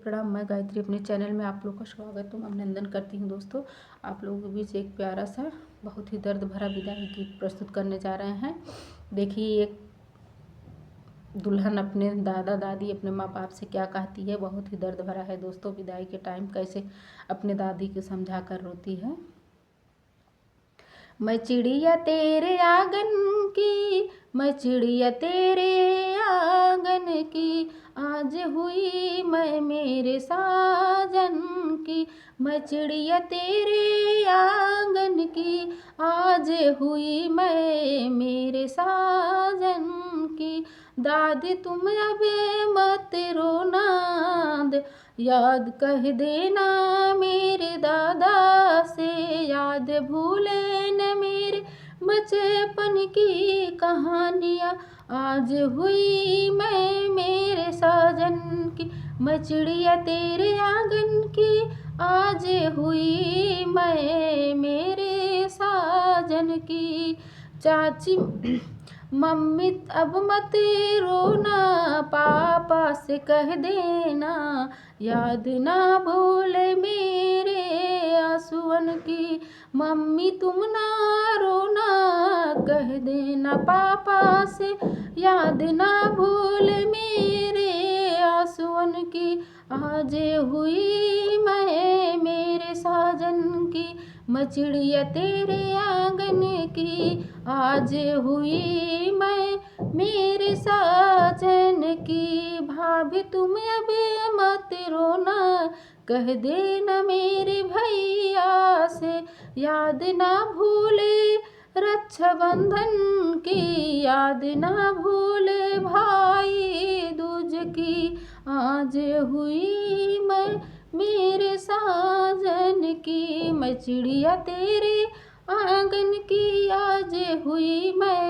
प्रणाम। मैं गायत्री अपने चैनल में आप लोग का स्वागत हूँ, अभिनंदन करती हूँ। दोस्तों, आप लोगों के बीच एक प्यारा सा बहुत ही दर्द भरा विदाई गीत प्रस्तुत करने जा रहे हैं। देखिए, एक दुल्हन अपने दादा दादी अपने माँ बाप से क्या कहती है, बहुत ही दर्द भरा है दोस्तों। विदाई के टाइम कैसे अपने दादी को समझा कर रोती है। मैं चिड़िया तेरे आंगन की, मैं चिड़िया तेरे आंगन की, आज हुई मैं मेरे साजन की। मैं चिड़िया तेरे आंगन की, आज हुई मैं मेरे साजन की। दादी तुम अब मत रोना, याद कह देना मेरे दादा से, याद भूले न मेरे बचपन की कहानियाँ, आज हुई मैं मेरे साजन की। मैं चिड़िया तेरे आंगन की, आज हुई मैं मेरे साजन की। चाची मम्मी अब मत रोना, पापा से कह देना, याद ना भूले मेरे आंसुअन की। मम्मी तुम ना रोना, कह देना पापा से, याद ना भूले मेरे आंसुअन की। आज हुई मैं मेरे साजन की, मैं चिड़िया तेरे आंगन की, आज हुई मैं मेरे साजन की। भाभी तुम अब मत रोना, कह देना मेरे भैया से, याद ना भूले रक्षाबंधन की, याद ना भूले भाई दूज की। आज हुई मैं मेरे साजन की, मैं चिड़िया तेरे आंगन की, आज हुई मैं